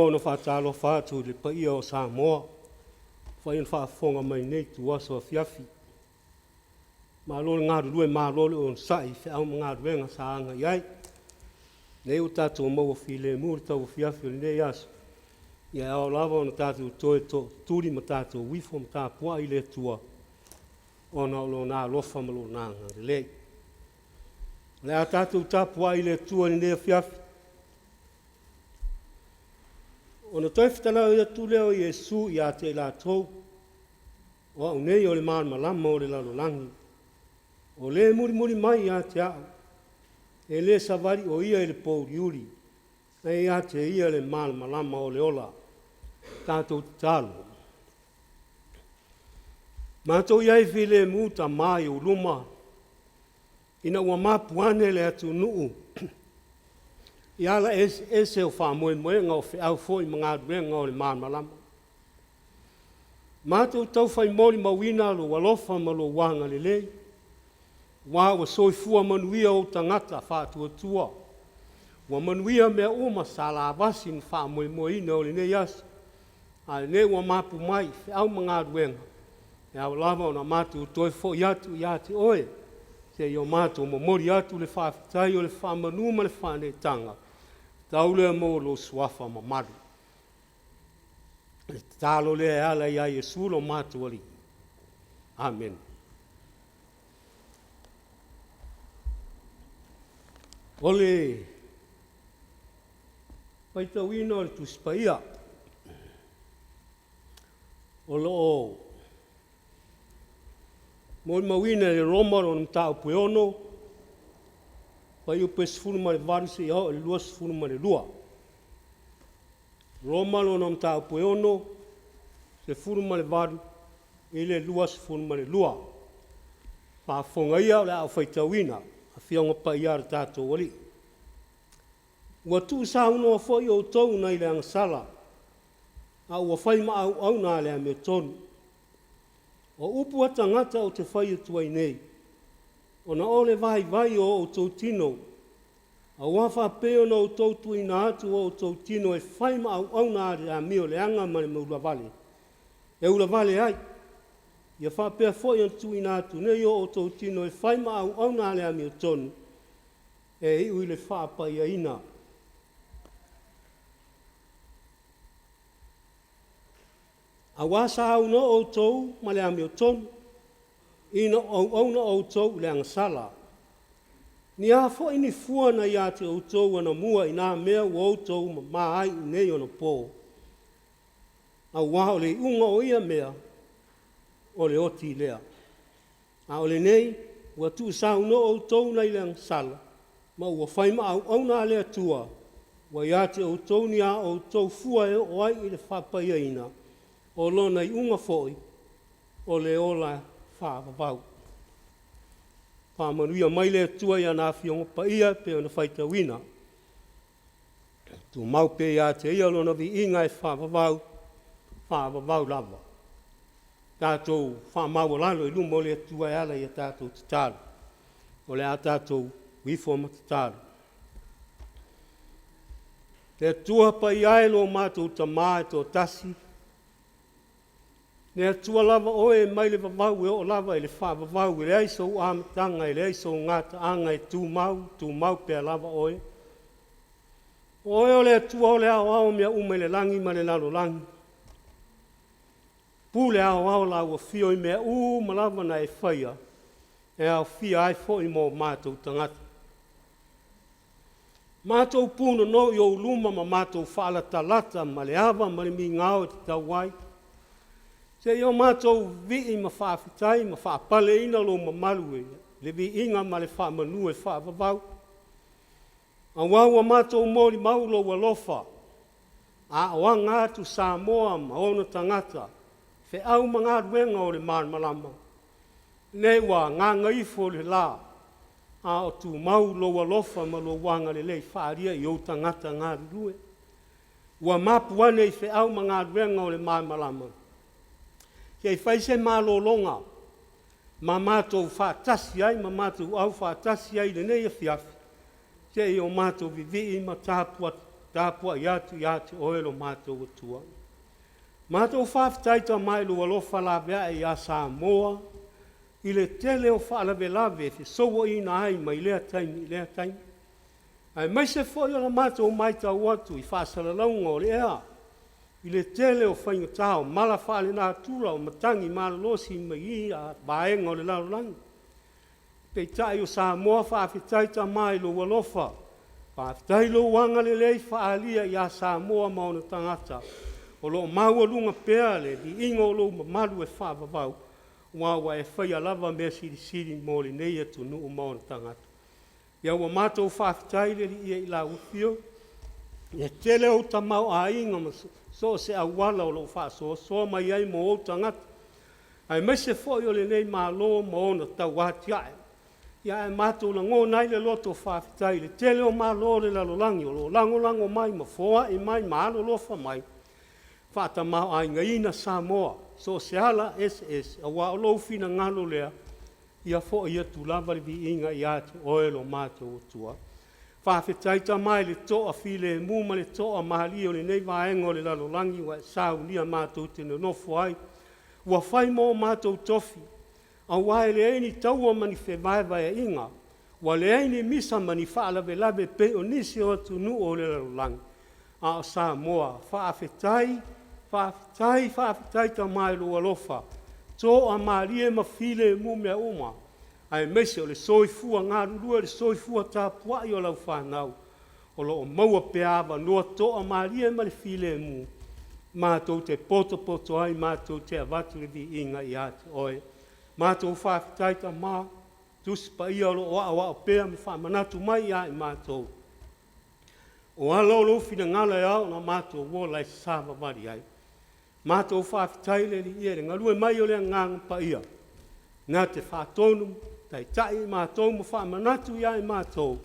ona whaatalo whaatu le paia o Samoa. Whain whaafonga mai nei tua so Afiafi. Malole ngā rurue malole o nsai whiau ngā ruenga sa anga iai. Nei o tātou maua while mūri tau Afiafi o nei aso. Ia au lava ona tātou toe turi ma tātou wifo ma tāpua i le tua. Ona o lo nā lofa ma lo nā ngā lei. Le a tātou tāpua i le tua ni nei Afiafi. Ona toi whitanau ia tu leo Iesu i a te la tau. O au nei o le maan malama o le lalolangi. O le muri mai i a te au. E le savari o ia i le pouriuri. E i a te ia le maan malama o le ola. Tātou talo. Mātou iai while mūta mai o luma. Ina ua mapuane le atu nuu. Iala ese o whamoe moenga o whiau fo i mga ruenga o le maan malama. Mātou tau whai mori mawina lo walofa ma lo wanga le lei. Wā wa soifua manuia o tangata whātua tua. Wa manuia mea o masala avasi ni whamoe moina o le nei asu. A le nei wa mapu mai whiau mga ruenga. E au lava o na mātou toi fo i atu oe. Se i o mātou momori atu le whaafitai o le whamanu ma le whane tanga. Taule mo lo suafa ma maru. E talo le ala ia Iesu lo mātou ali. Amen. Ole paitawina o le tuspaia. Olo o mo mawina le Roma o mtau pueono. Pai o pesfunu ma le varu se iau le lua sefunu ma le lua. Roma lo na mtau pueono se funu ma le varu i le lua sefunu ma le lua. Whaafonga ia o le au whaitawina. A whionga pa ia re tātou wali. Ua tu sa uno a whoi o tau nei le angasala. A ua whai ma au nā le a me tonu. O upu ata ngata o te whai atuai nei. O na ole vai o tau tino. A wafa peo na o tau tui na atu o tau tino e whai ma au nā le a mio le anga ma le maula vale. E ula vale ai. Ia wha pea foi an tui nā atu nei o tau tino e whai ma au nā le a mio tonu. E iu le wha pa ia ina. A wasa au no o tau ma le a mio tonu. Ina au na o tau le angasala. Ni a fo ini fua na ia te o tau ana mua ina mea o tau ma ai nei ona pō. A waho le unga o ia mea o le oti lea. A o le nei, ua tu sa uno o tau nei le angasala. Ma ua whaima au na lea tua. Wa ia te o tau ni a o tau fua e o ai i le whapaia ina. O lona i unga foi o le ola whaavavau. Whaamanuia mai le tua ia nā whionga pa ia pe ona whaitawina. Tu mau pe ia te ia lona vi inga e whaavavau lava. Tātou whaamau lalo i lumo le tua e ala ia tātou tataru. O le a tātou wifoma tataru. Le tua pa ia e lo mātou tamā e tō tasi. Nea tua lava oe mai le vavau e o lava e le whaavavau e le aiso u amatanga e le aiso ngata anga e tū mau pea lava oe. Oe o le tua o le ao mea ume le langi ma le lalo langi. Pū le ao la ua fio i mea ma lava na e whaia. E au fia ai fo i mō mātou tangata. Mātou pūna no i o luma ma mātou whaala talata ma le awa ma le mi ngāo e te tauai. Se i o mātou vi ma whaafitai, ma whaapale ina lo ma malu e. Le vi inga ma le whaamanu e whaavavau. A waua mātou mori maulo wa lofa. A oa ngātu Samoa ma ona tangata. Fe au mga ruenga o le maan malama. Nei wa ngā ngaifo le la. A o tu mau lo wa lofa ma lo wanga le lei whaaria i o tangata ngā rue. Wa mapuane i fe au mga ruenga o le maan malama. Kei whaise mālolonga, ma mātou whaatasi ai, ma mātou au whaatasi ai le nei Afiafi. Kei o mātou vivi ma Tapuaiga atu oe lo mātou atua. Mātou whaafitai ta mai lua lofa la vea ia Samoa, i le tele o whaalawelave, fi sowo ina ai mai lea taimi. Ai mai se foi o la mātou mai tau atu i whaasalaunga o le ea, i le tele o whaingatao, mala whaale nā tura o matangi malolosi mai i a baenga o le laulangi. Pei tai o Samoa whaafitai ta mai lua lofa, whaafitai lo wanga le lei whaalia ia Samoa mauna tangata, o lo maua lunga pea le di ingo lo mamalu e whaavavau, wawa e whaia lava mea siri mo le nei atu nuu mauna tangata. Ia ua mātou whaafitai le li ia i la ufio, ia tele o tamau a inga ma so se awala o lo whaasoa mai ai mo o tangata. Ai mai se foi o le nei malo mo ona tau ati ae. Ia e mātou la ngō nai le loto whaafitai le tele o malo le lalolangi o lo lango mai ma foa i mai ma alo lofa mai. Whaata mau ai ngaina Samoa, so se ala SS, a wa o lo fina ngalo lea, ia fo ia tu lava le vi inga i atu oelo mātou o tua. Whaafetai ta mai le toa file muma le toa mahali o le nei vaenga o le lalolangi wa sau nia mātou te nofo ai. Ua whai mo mātou tofi. A wae le eini taua mani whewaiwa e inga. Wa le eini misa mani whaalawe pe o nisi o atu nu o le lalolangi. A Samoa, whaafetai ta mai lua lofa. Tō a maarie ma file mumea uma. Ai mese o le soifua ngā rurua le soifua Tapuaiga o lau whanau. O lo o maua peawa noa tō a maarie ma le file mu. Mātou te poto ai, mātou te avatu le vi inga i atu oe. Mātou whaafitai ta mā, tusi pa ia o lo o pea me whaamanatu mai ai mātou. O alo lo fina ngala au na mātou wo lai SAVAI'I ai. Mātou whaafitai le li ia, ngalue mai o le ngang pa ia. Nā te whaatonu, tai mātou mo whaamanatu ia i mātou.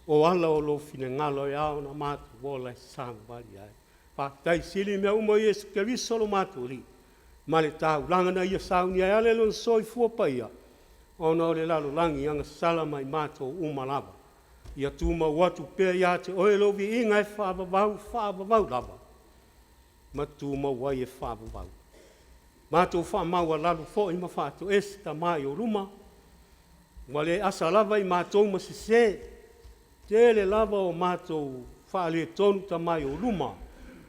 O ala o lo fina ngala au na mātou wo lai SAVAI'I ai. Whaafitai sili mea umo Yesu Keriso lo mātou li. Ma le tāu langana ia sauni ai ale lo soi fua pa ia. Ona o le lalo langi anga salama i mātou umalava. Ia tūma watu pēr ia te oelo vi inga e whaavavau lava. Ma tūma wai e whaavavau. Mātou whaamaua lalu fo i mawhātou esi ta mai o ruma. Wale asa lava i mātou masise. Tele lava o mātou whaale tonu ta mai o ruma.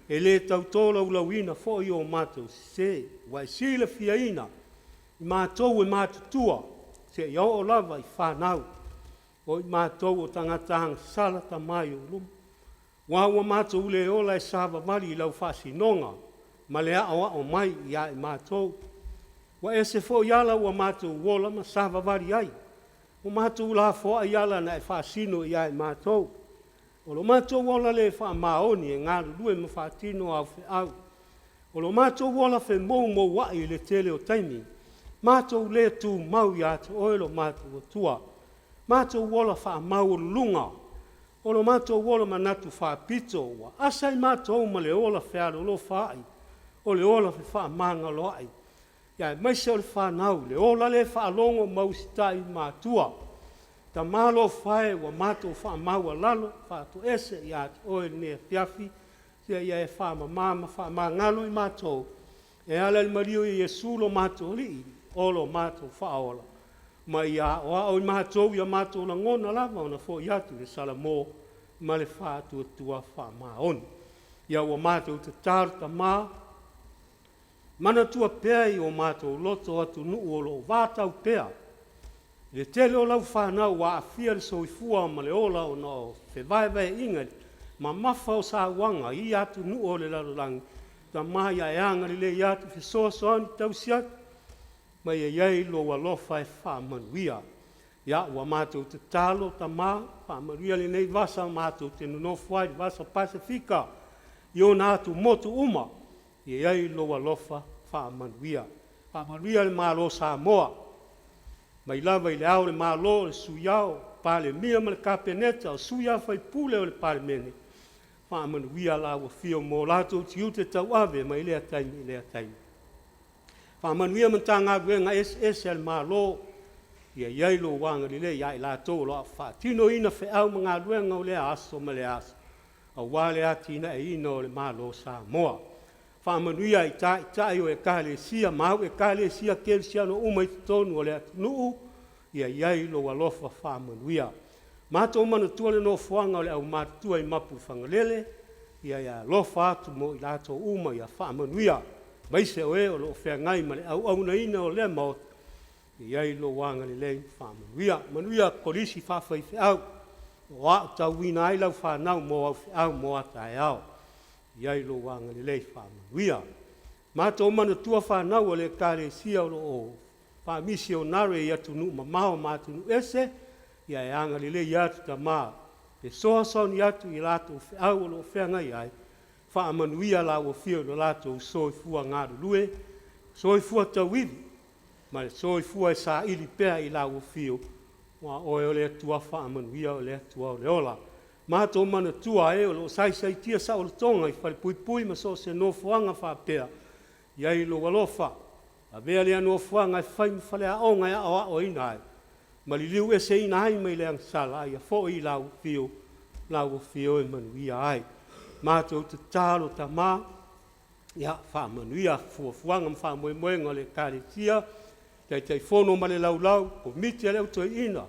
E le tautola ulawina fo i o mātou se. Wai sila fia ina. I mātou e mātutua. Se iau o lava i whanau. O i mātou o tangatahang sala ta mai o ruma. Wawa mātou le ola e SAVAI'I i lau whasinonga. Ma le o mai ia i mātou. Wa e se fo iala ua mātou wola ma SAVAI'I ai. O mātou la fo a iala na e whasino ia i mātou. O lo mātou wola le wha maoni e ngāru lue ma whatino au whi au. O lo mātou wola whe mou wai le tele o taimi. Mātou le tū mau i atu oelo mātou o tua. Mātou wola wha mau o lunga. O lo mātou wola manatu wha pito wa. Asai mātou ma le ola whearo lo whai. O le ola wha manga loai. Ia maise o le whanau. Le ola le wha longo mausitai mātua. Ta malo whae wa mātou wha maua lalo, wha to ese i atu oe ne Afiafi, sia ia e wha mamama, wha mangalo i mātou. E ala i mario i Yesu lo mātou li, olo mātou wha ola. Ma ia o i mātou ia mātou la ngona lava, ona fo i atu le salamo, ma le wha tua wha maoni. Ia o mātou te tāru ta mā, mana tua pēa i o mātou loto atu nuu o lo vātau pēa. Le tele o lau whanau wa afia le soifua ma le ola o no whewaiwai inga ma mafa o sa wanga i atu nu o le lalolangi ta mai a eanga le i atu whisoa soani tausiat ma ia iei lo wa lofa e whamanuia. Ia ua mātou te talo ta mā whamanuia le nei vasa mātou te nunofwai vasa Pasifika i o nā atu motu uma ia iei lo wa lofa whamanuia. Whamanuia le mālo Samoa. Mai lava i le au le malo le suyao, pa le mia ma le kapeneta, o suya fai pule o le palemene. Wha manuia la ua fio mo lato tiu te tau ave, mai lea taimi. Wha manuia man ta ngā guenga SS al malo, ia iai lo wanga li le, ia i lato lo a wha. Tino ina fe au ma ngā luenga o le aso ma le aso. wale atina e ino le malo Samoa. Whaamanuia i tai o e kālesia, mau e kālesia kelsiano umai tonu o le atunuu, ia iai lo alofa whaamanuia. Mātou manatua le no fuanga o le au mātua i mapu whangalele, ia lofa atu mo i lato uma ia whaamanuia. Maise o e o lo whea ngai ma le au na ina o le maot, iai lo wanga le lei whaamanuia. Manuia polisi whawhai whiau, o a tau wina ai lau whanau mo au whiau mo atai au. Iai lo wanga le lei whaamanuia. Mātou manatua whanau o le kālesia o lo o Misionary i atunu mamao mātunu ese, ia e anga le lei atu ta maa. E soa soni atu i lato whiau o lo whea ngai ai, whaamanuia la o whio lo lato soi fua ngāru lue, soi fua tauivi, ma le soi fua e sa ili pea i la o whio, wa oe o le atua whaamanuia o le atua o le ola. Mātou manatua e o lo sai tia sa o le tonga i whare pui ma so se no fuanga whapea, iai lo walofa, a vea lea no fuanga e whaim whale a onga e a o ina ai, ma li liu e se ina ai mai le angsala ai, a fo i lau whio e manuia ai. Mātou te tālo ta mā, ia whaamanuia fuanga ma whaamoemoenga le kāretia, tai whono ma le laulau, o miti leo toi ina,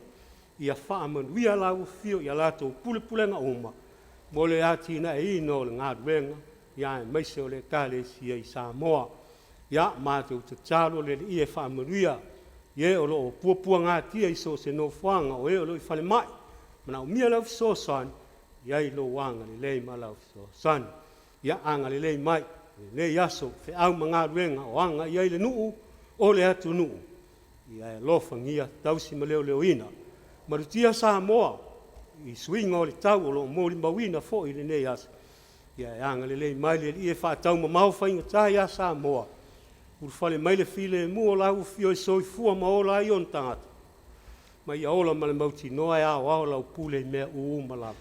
ia whaamanuia lau whio, ia lato pulepulenga oma, mo le atina e ina o le ngāruenga, ia e maise o le kāresia i Samoa, ia mātou te tālo le i e whaamanuia, ia o lo puapua ngātia i so se no whanga, o e o lo i whale mai, mana o mia lau so san, ia i lo wanga le lei ma lau so san, ia anga le lei mai, le yaso, fe au ma ngāruenga, o anga ia i le nuu, o le atu nuu, ia e lofa ngia tausi ma leo ina. Marutia Samoa, i swinga o le tau o lo mōri mawina fo i le nei asa. Ia e anga le lei mai le i e whaatau ma mau whainga tai a Samoa. Uru whale mai le file e mua lau fio i soi fua ma ola i on tangata. Ma ia ola ma le mauti noa e ao lau pule mea uuma lau.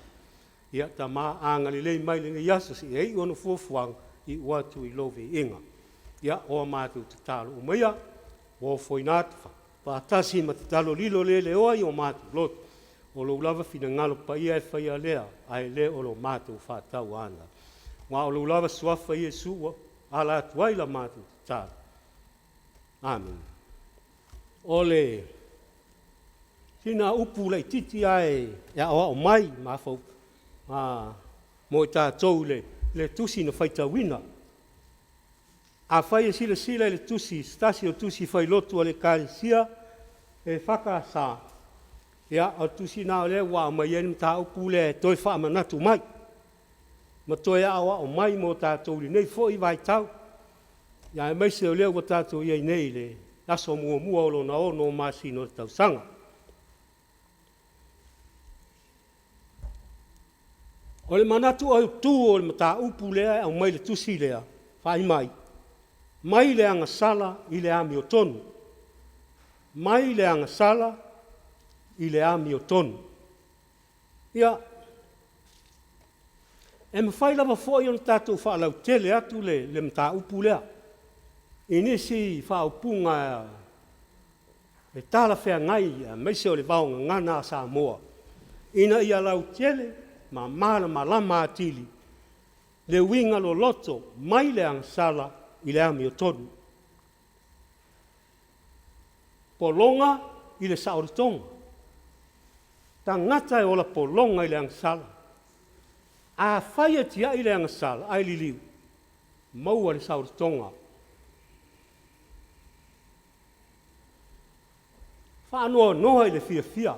Ia ta maa anga le lei mai le nei asa si ei ono fuafuang i watu i love inga. Ia oa mātou te talo umaia, o foinatu wha. Pātasi ma te talo lilo le oa i o mātou lotu. O lo lava fina ngalo pa ia e whaia lea, ai le o lo mātou whātau ana. Wa o lo lava suafa i e sua, ala atuai la mātou te talo. Amen. Ole, tina upu lei titi ai, ia oa o mai, mafau, mo i tātou le tusi na whaita wina. A whai e sila le tusi, stasi o tusi whai lotu a le kāresia, e whakasa. Ia, o tusi nā o le wā mai enim tā upu le toi whaamanatu mai. Ma toi awa o mai mo tātou li nei fo i vai tau. Ia e maise o leo wa tātou iei nei le laso mua o lo na o no masi no tau sanga. O le manatu au tū o le mata upu lea au mai le tusi lea, whai mai. Mai le anga sala i le ami o tonu. Mai le anga sala i le ami o tonu. Ia, e mawhai lava fōi on tātou whaalau tele atu le mta upu lea. I nisi whaupunga e tāla whea ngai, meise o le vaonga ngana Samoa. Ina ia lau tele, ma mala ma lama atili. Le winga lo loto, mai le anga sala i le ami o tonu. Polonga i le saoritonga. Ta ngata e ola polonga i le angsala. A whaia tia i le angsala, ai li liu. Maua le saoritonga. Whaanoa noa i le fia.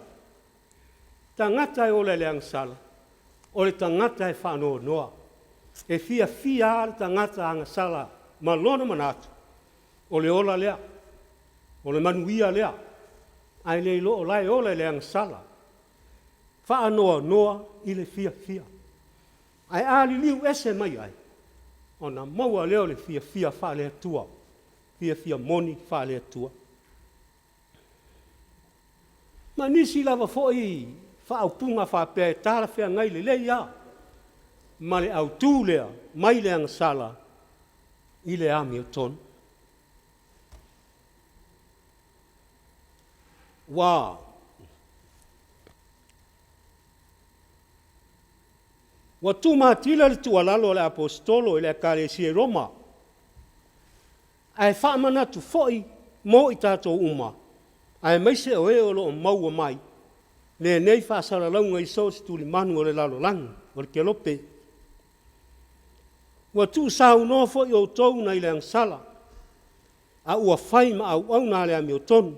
Ta ngata e ola le angsala. O le ta ngata e whaanoa noa. E fia le ta ngata angsala. Ma lona manatu, o le ola lea, o le manuia lea, ai le ilo o lai ola le angsala. Whaanoa noa i le fia. Ai ali liu ese mai ai, o na maua leo le fia wha le atua, fia moni wha le atua. Ma nisi lava foi wha au punga wha pēe tāra whea ngai le leia, ma le au tū lea, mai le angsala, i le ami o tonu. Wa Wa tu matila le tualalo le apostolo le kalesia Roma. Ai whaamana tu foi mo i tātou uma. Ai maise o e o lo maua mai. Le nei whaasara launga i so tuli manu o le lalo langi, o le kelope. Wa tu sau no foi o tou na i le angsala. A ua whai ma au na le ami o tonu.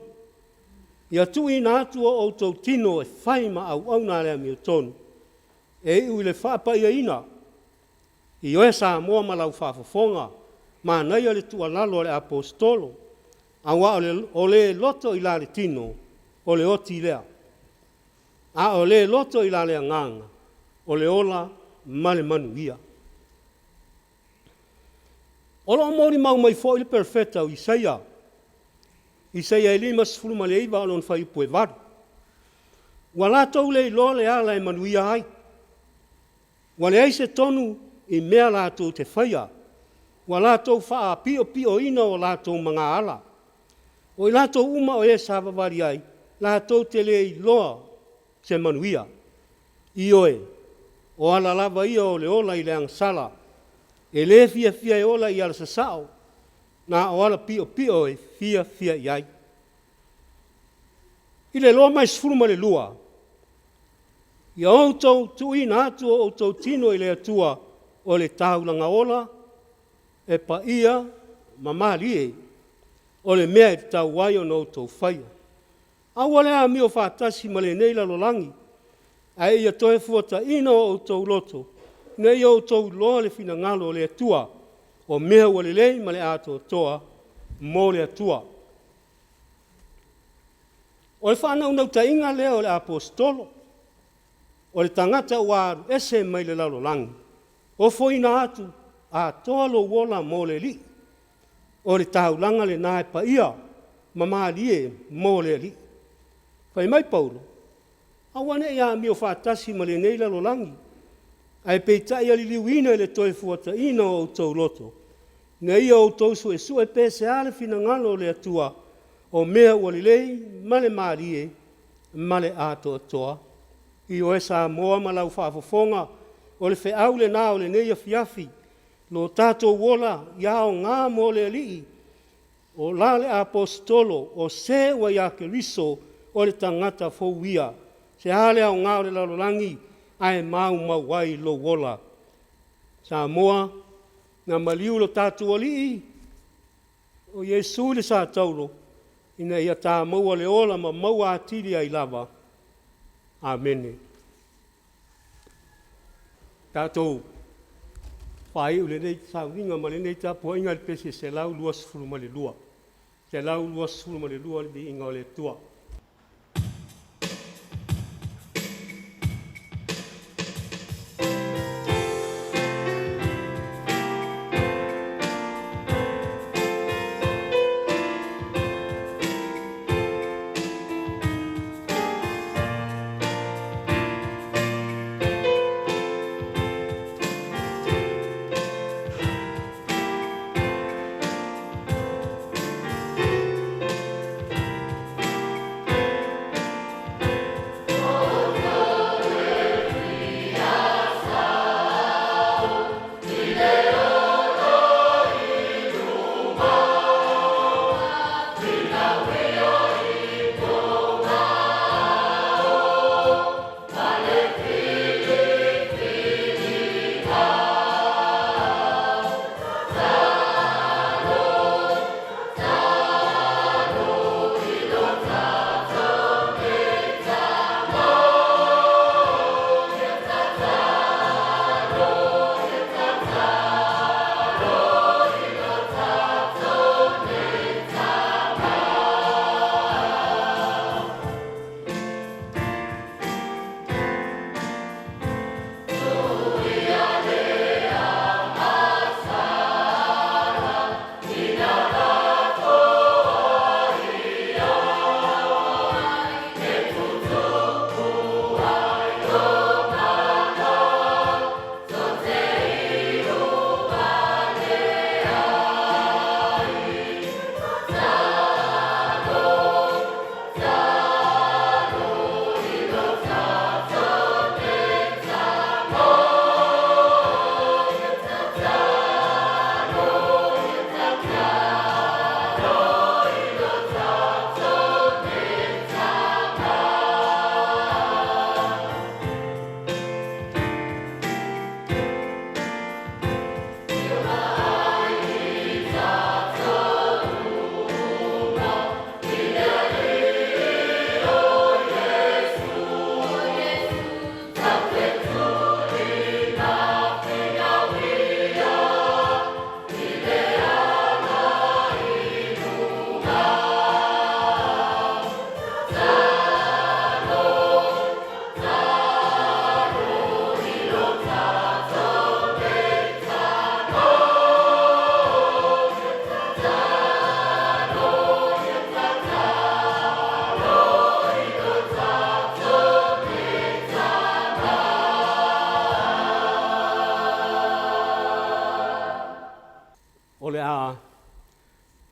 Ia tu ina atu o tou tino e whai ma au na le ami o tonu. E ui le whaapa ia ina. I oe Samoa ma lau whaafafonga. Ma nei o le tualalo le apostolo. Awa o le loto i la le tino. O le oti lea. A o le loto i la le nganga. O le ola ma le manuia. O lo mori mau mai fo i le perfeta o Isaia. Isaia e lima sifuru ma le iwa o lon whai pue varu. Wa la tau le ilo le ala e manuia hai. Wa le aise tonu i mea la tau te whaia. Wa la tau wha pio ina o la tau mga ala. O i la tau uma o e SAVAI'I, la tau te le iloa se manuia. I oe, o ala lava ia o le ola i le angsala. E le fia e ola i ala sasao. Na o ala pio e fia iai. I le loa mai sifuru ma le lua. I outou tuina atu o outou tino i le atua o le taulanga ola, e pa ia mamalie, o le mea e tau wai o noutou whaia. Awa lea mi o whaatasi ma le neila lolangi, a ia toe fuata ina o outou loto, nei outou loa le fina ngalo o le atua, o mea ua le lei ma le ato toa, mo le atua. O le whanau nau ta inga lea o le apostolo, o le tangata waru ese mai le lalolangi. O foina atu a toalo wola mo le li. O le taulanga le nae pa ia mamalie mo le li. Whai mai Paulo. Awane ia mi o whaatasi ma le nei lalolangi. Ai peitai ali liwina le toi fuata ina o tau loto. Na ia o tau sue pese ale fina ngalo le atua o mea walilei male marie male ato atoa. I o e Samoa ma lau whaafofonga o le wheau le nā o le nei Afiafi lo tātou wola iao ngā mo le alii o lale apostolo o se wa iake riso o le tangata fauia se hale au ngā o le lalolangi ai mau wai lo wola. Samoa na maliu lo tātou alii o Yesu le sa taulo ina ia tā maua le ola ma maua atiri ai lava. Amen. Tātou whai ule nei tāwinga ma le nei Tapuaiga le pese se lau lua sifuru ma le lua. Se lau lua sifuru ma le lua le bi inga o le tua.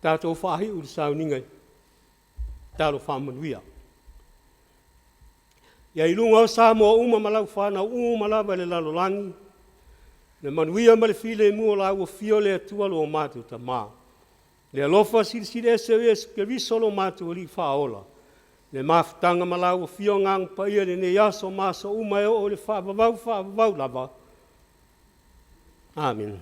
tātou whahi uri sauningai, tālo whamanuia. Ia ilunga o Samoa uma malau whanau uma lava le lalolangi, le manuia ma le file mua la ua fio le atua lo mātou ta mā. Le alofa sirisiri SOS ke risolo mātou li whaola. Le mafutanga ma la ua fio ngang pa ia le ne yaso maso uma e o le whaavavau lava. Amen.